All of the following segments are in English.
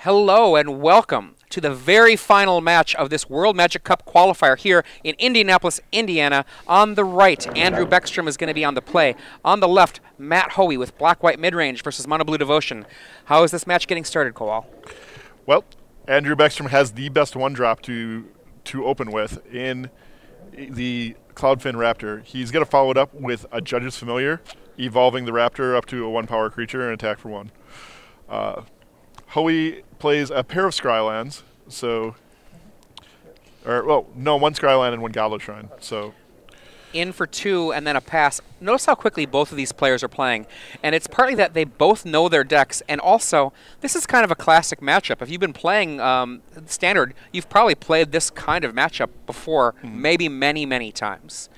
Hello and welcome to the very final match of this World Magic Cup qualifier here in Indianapolis, Indiana. On the right, Andrew Baeckstrom is going to be on the play. On the left, Matt Hoey with Black-White Midrange versus Mono Blue Devotion. How is this match getting started, Kowal? Well, Andrew Baeckstrom has the best one-drop to open with in the Cloudfin Raptor. He's going to follow it up with a Judge's Familiar, evolving the Raptor up to a 1-power creature and attack for 1. Hoey plays a pair of Scrylands, one Scryland and 1 Goblet Shrine. So in for 2 and then a pass. Notice how quickly both of these players are playing. And it's partly that they both know their decks, and also this is kind of a classic matchup. If you've been playing Standard, you've probably played this kind of matchup before, maybe many, many times.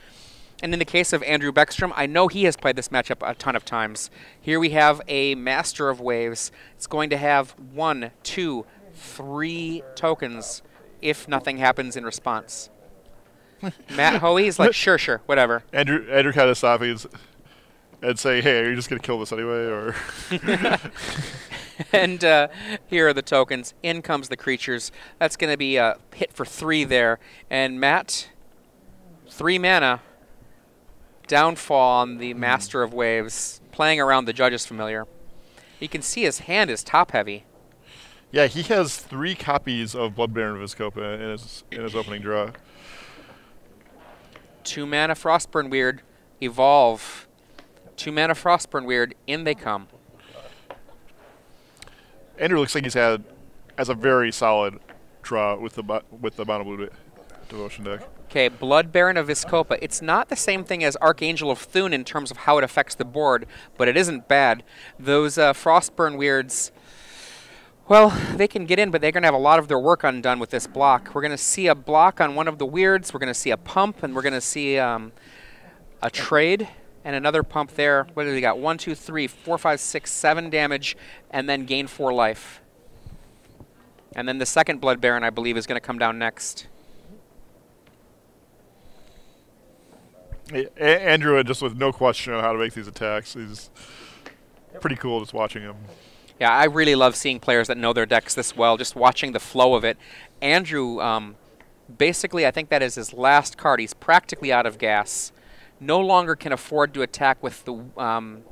And in the case of Andrew Baeckstrom, I know he has played this matchup a ton of times. Here we have a Master of Waves. It's going to have 1, 2, 3 tokens if nothing happens in response. Matt Hoey is like, sure, whatever. Andrew kind of stop and say, hey, are you just going to kill this anyway? Or And here are the tokens. In comes the creatures. That's going to be a hit for 3 there. And Matt, 3 mana. Downfall on the Master of Waves, playing around the Judge's Familiar. You can see his hand is top-heavy. Yeah, he has 3 copies of Blood Baron Viscopa in his opening draw. 2 mana Frostburn Weird, evolve. 2 mana Frostburn Weird, in they come. Andrew looks like has a very solid draw with the Mono Blue Devotion deck. Okay, Blood Baron of Viscopa. It's not the same thing as Archangel of Thune in terms of how it affects the board, but it isn't bad. Those Frostburn Weirds, well, they can get in, but they're going to have a lot of their work undone with this block. We're going to see a block on one of the Weirds, we're going to see a pump, and we're going to see a trade and another pump there. What do we got? 1, 2, 3, 4, 5, 6, 7 damage, and then gain 4 life. And then the second Blood Baron, I believe, is going to come down next. Andrew, just with no question on how to make these attacks, he's pretty cool just watching him. Yeah, I really love seeing players that know their decks this well, just watching the flow of it. Andrew, basically, I think that is his last card. He's practically out of gas. No longer can afford to attack with the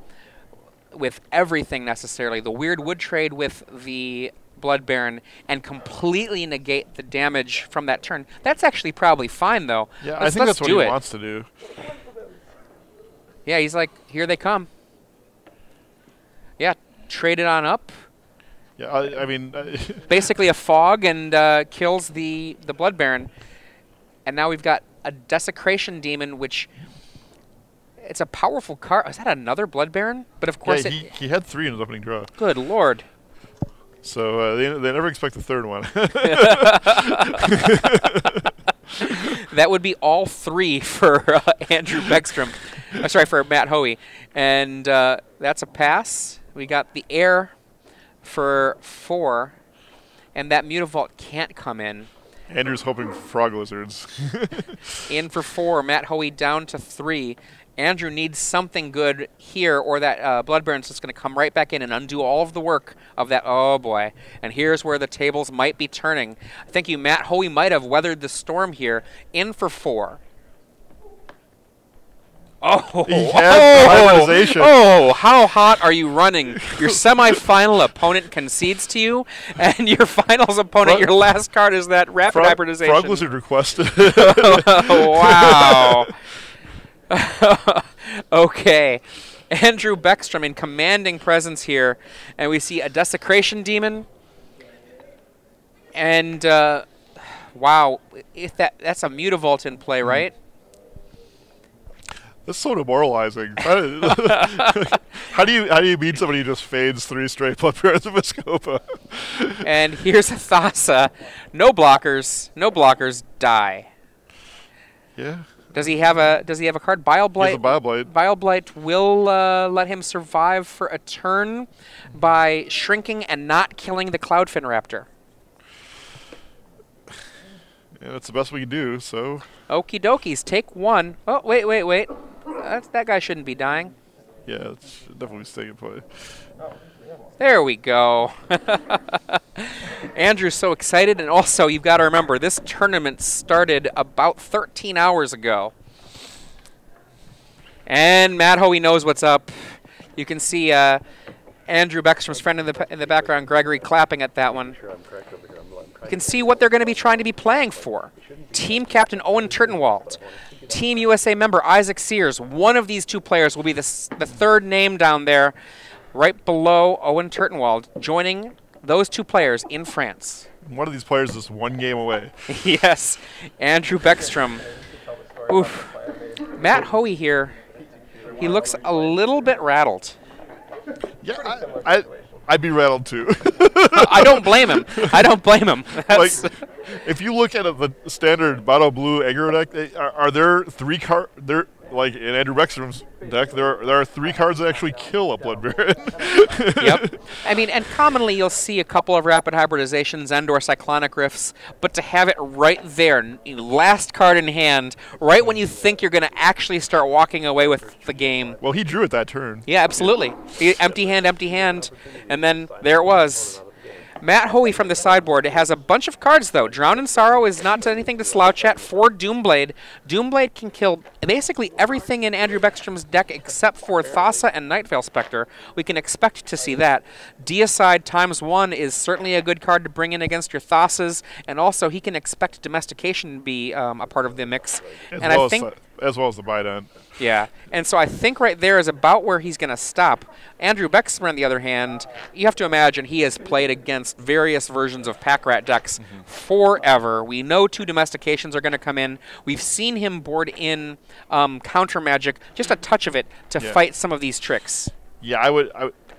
with everything necessarily. The Weird would trade with the Blood Baron and completely negate the damage from that turn. That's actually probably fine, though. Yeah, I think that's what he wants to do. Yeah, he's like, here they come. Yeah, trade it on up. Yeah, I mean... basically a fog and kills the Blood Baron. And now we've got a Desecration Demon, which... It's a powerful card. Is that another Blood Baron? But of course yeah, he had 3 in his opening draw. Good lord. So they never expect the 3rd one. That would be all 3 for Andrew Baeckstrom. Sorry, for Matt Hoey. And that's a pass. We got the air for 4. And that Mutavault can't come in. Andrew's hoping Frog Lizards. In for 4. Matt Hoey down to 3. Andrew needs something good here, or that Blood Baron's just going to come right back in and undo all of the work of that. Oh, boy. And here's where the tables might be turning. I think Matt Hoey might have weathered the storm here. In for 4. Oh, oh, how hot are you running? Your semifinal opponent concedes to you, and your finals opponent, your last card is that Rapid Hybridization. Frog Lizard requested. Wow. Okay. Andrew Baeckstrom in commanding presence here, and we see a Desecration Demon. And, wow, if that's a Mutavault in play, right? That's so demoralizing. How do you beat somebody who just fades 3 straight Blood Barons of Viscopa? And here's a Thassa. No blockers, die. Yeah. Does he have a card? Bile Blight. He has a Bile Blight. Bile Blight will let him survive for a turn by shrinking and not killing the Cloudfin Raptor. Yeah, that's the best we can do, so... Okie dokies, take 1. Oh, wait. That guy shouldn't be dying. Yeah, it's definitely staying in play. There we go. Andrew's so excited, and also you've got to remember, this tournament started about 13 hours ago. And Matt Hoey knows what's up. You can see Andrew Baeckstrom's friend in the background, Gregory, clapping at that one. You can see what they're going to be trying to be playing for. Team captain Owen Turtenwald. Team USA member Isaac Sears. One of these two players will be the third name down there, right below Owen Turtenwald, joining those two players in France. One of these players is one game away. Yes, Andrew Baeckstrom. Oof. Matt Hoey here, he looks a little bit rattled. Yeah, I'd be rattled too. I don't blame him. I don't blame him. Like, if you look at the standard Bottle Blue aggro deck, are there 3 cards? Like in Andrew Baeckstrom's deck, there are 3 cards that actually kill a Blood Baron. Yep. I mean, and commonly you'll see a couple of rapid hybridizations and/or cyclonic rifts, but to have it right there, last card in hand, right when you think you're going to actually start walking away with the game. Well, he drew it that turn. Yeah, absolutely. Empty hand, and then there it was. Matt Hoey from the sideboard has a bunch of cards, though. Drown in Sorrow is not anything to slouch at for Doomblade. Doomblade can kill basically everything in Andrew Baeckstrom's deck except for Thassa and Nightveil Spectre. We can expect to see that. Deicide ×1 is certainly a good card to bring in against your Thassas, and also he can expect Domestication to be a part of the mix. As well as the Bident. Yeah, and so I think right there is about where he's going to stop. Andrew Baeckstrom, on the other hand, you have to imagine he has played against various versions of Pack Rat decks forever. We know 2 Domestications are going to come in. We've seen him board in Counter Magic, just a touch of it, to fight some of these tricks. Yeah,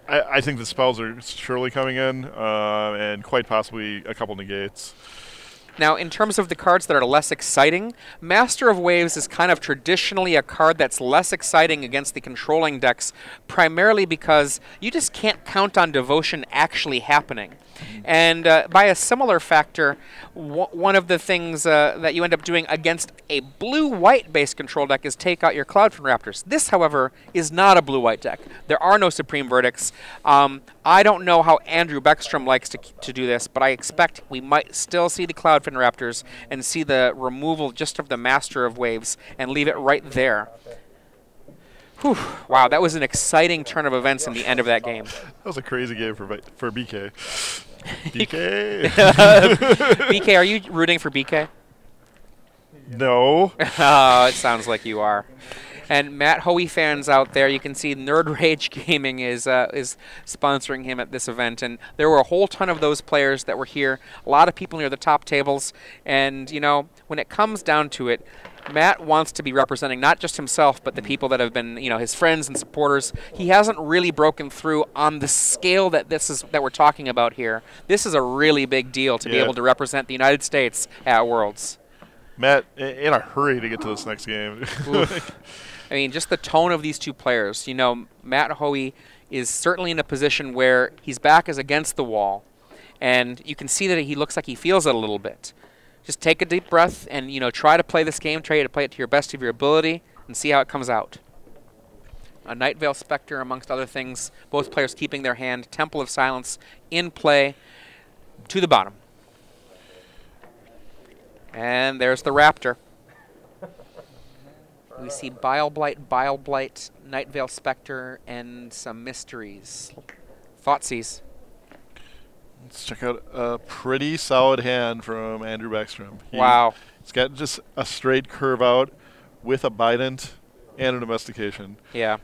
I think the spells are surely coming in, and quite possibly a couple negates. Now, in terms of the cards that are less exciting, Master of Waves is kind of traditionally a card that's less exciting against the controlling decks, primarily because you just can't count on Devotion actually happening. And by a similar factor, one of the things that you end up doing against a blue-white base control deck is take out your Cloudfin Raptors. This, however, is not a blue-white deck. There are no Supreme Verdicts. I don't know how Andrew Baeckstrom likes to do this, but I expect we might still see the Cloudfin Raptors and see the removal just of the Master of Waves and leave it right there. Whew. Wow, that was an exciting turn of events in the end of that game. That was a crazy game for BK. BK? BK, are you rooting for BK? No. Oh, it sounds like you are. And Matt Hoey fans out there, you can see Nerd Rage Gaming is sponsoring him at this event. And there were a whole ton of those players that were here, a lot of people near the top tables. And, you know, when it comes down to it, Matt wants to be representing not just himself, but the people that have been, you know, his friends and supporters. He hasn't really broken through on the scale that that we're talking about here. This is a really big deal to be able to represent the United States at Worlds. Matt, in a hurry to get to this next game. I mean, just the tone of these two players. You know, Matt Hoey is certainly in a position where his back is against the wall, and you can see that he looks like he feels it a little bit. Just take a deep breath and, you know, try to play this game. Try to play it to your best of your ability and see how it comes out. A Nightveil Spectre, amongst other things. Both players keeping their hand. Temple of Silence in play to the bottom. And there's the Raptor. We see Bile Blight, Nightveil Spectre, and some mysteries. Thoughtseize. Let's check out a pretty solid hand from Andrew Baeckstrom. Wow. It's got just a straight curve out with a Bident and a Domestication. Yeah.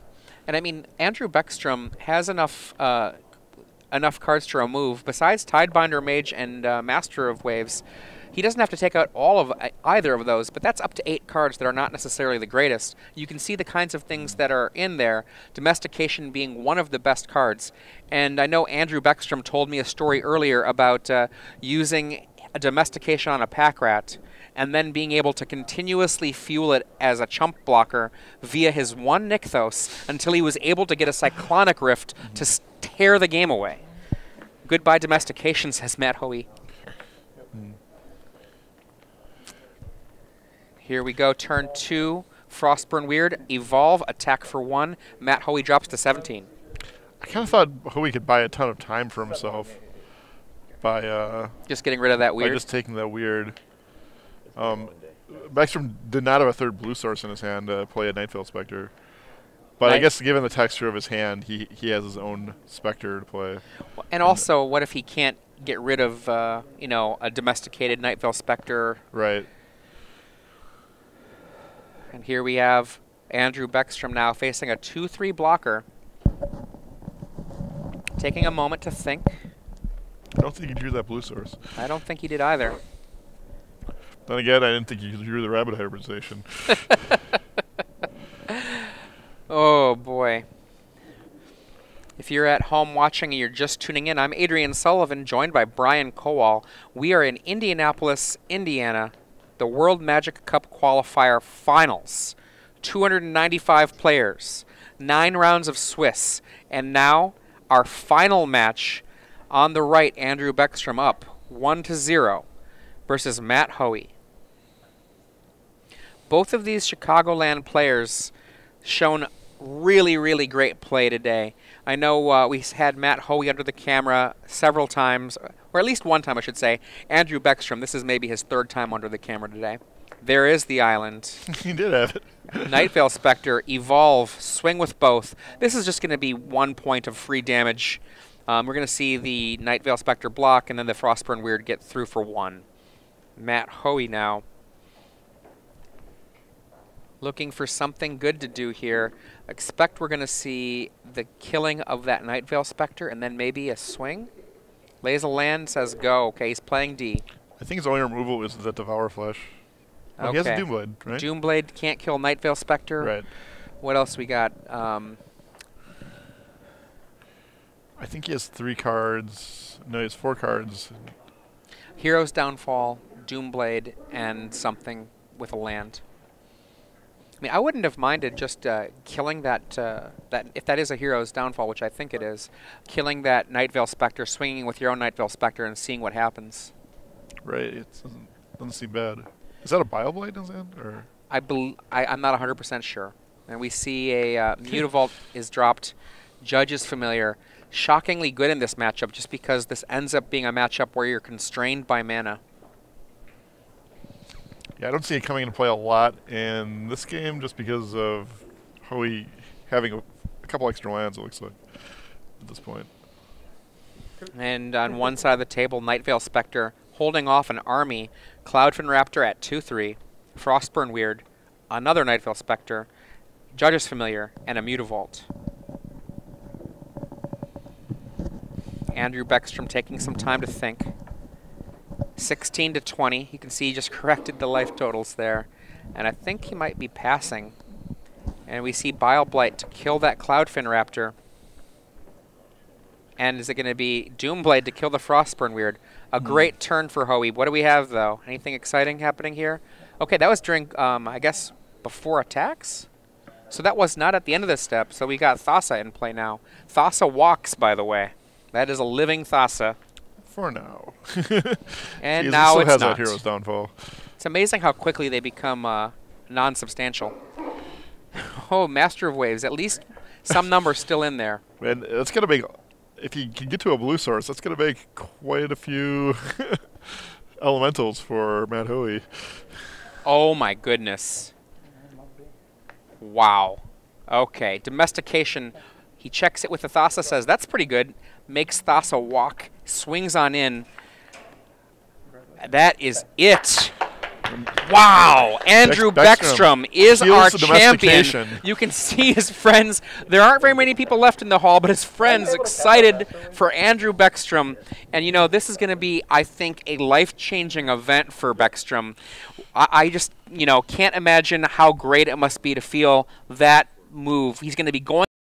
And I mean, Andrew Baeckstrom has enough cards to remove. Besides Tidebinder Mage and Master of Waves, he doesn't have to take out all of either of those, but that's up to 8 cards that are not necessarily the greatest. You can see the kinds of things that are in there, Domestication being one of the best cards. And I know Andrew Baeckstrom told me a story earlier about using a Domestication on a Pack Rat and then being able to continuously fuel it as a chump blocker via his one Nykthos until he was able to get a Cyclonic Rift to tear the game away. Goodbye Domestication, says Matt Hoey. Here we go, turn 2 Frostburn Weird, evolve, attack for 1. Matt Hoey drops to 17. I kind of thought Hoey could buy a ton of time for himself by just getting rid of that weird. By just taking that weird. Baeckstrom did not have a third blue source in his hand to play a Nightveil Spectre. But I guess given the texture of his hand, he has his own Spectre to play. And also, what if he can't get rid of you know, a domesticated Nightveil Spectre? Right. And here we have Andrew Baeckstrom now facing a 2-3 blocker. Taking a moment to think. I don't think he drew that blue source. I don't think he did either. Then again, I didn't think he drew the rabbit hybridization. Oh, boy. If you're at home watching and you're just tuning in, I'm Adrian Sullivan, joined by Brian Kowal. We are in Indianapolis, Indiana, the World Magic Cup Qualifier Finals. 295 players, 9 rounds of Swiss, and now our final match. On the right, Andrew Baeckstrom up 1-0 versus Matt Hoey. Both of these Chicagoland players shown really, really great play today. I know we had Matt Hoey under the camera several times, or at least one time, I should say. Andrew Baeckstrom, this is maybe his 3rd time under the camera today. There is the island. He did have it. Nightveil Spectre, evolve, swing with both. This is just going to be 1 point of free damage. We're going to see the Nightveil Spectre block, and then the Frostburn Weird get through for 1. Matt Hoey now looking for something good to do here. Expect we're going to see the killing of that Nightveil Spectre and then maybe a swing. Lays a land, says go. Okay, he's playing D. I think his only removal is the Devour Flesh. Oh, okay. He has a Doomblade, right? Doomblade can't kill Nightveil Spectre. Right. What else we got? I think he has 3 cards. No, he has 4 cards. Hero's Downfall, Doomblade, and something with a land. I mean, I wouldn't have minded just killing that, if that is a Hero's Downfall, which I think it is, killing that Nightveil Spectre, swinging with your own Nightveil Spectre, and seeing what happens. Right. It doesn't seem bad. Is that a Bioblade in his hand? Or? I'm not 100% sure. And we see a Mutavault is dropped. Judge is familiar. Shockingly good in this matchup just because this ends up being a matchup where you're constrained by mana. Yeah, I don't see it coming into play a lot in this game just because of Hoey having a couple extra lands, it looks like, at this point. And on one side of the table, Nightveil Spectre holding off an army. Cloudfin Raptor at 2-3. Frostburn Weird. Another Nightveil Spectre. Judge's Familiar. And a Mutavault. Andrew Baeckstrom taking some time to think. 16-20. You can see he just corrected the life totals there. And I think he might be passing. And we see Bile Blight to kill that Cloudfin Raptor. And is it going to be Doomblade to kill the Frostburn Weird? A great turn for Hoey. What do we have, though? Anything exciting happening here? Okay, that was during, I guess, before attacks? So that was not at the end of this step. So we got Thassa in play now. Thassa walks, by the way. That is a living Thassa. For now. And now it's has not. That Hero's Downfall. It's amazing how quickly they become non-substantial. Oh, Master of Waves. At least some number's still in there. And that's going to make, if you can get to a blue source, that's going to make quite a few elementals for Matt Hoey. Oh, my goodness. Wow. Okay, Domestication. He checks it with the Thassa, says, that's pretty good. Makes Thassa walk, swings on in. That is it. Wow. Andrew Baeckstrom is our champion. You can see his friends. There aren't very many people left in the hall, but his friends excited for Andrew Baeckstrom. And, you know, this is going to be, I think, a life-changing event for Baeckstrom. I just, you know, can't imagine how great it must be to feel that move. He's going to be going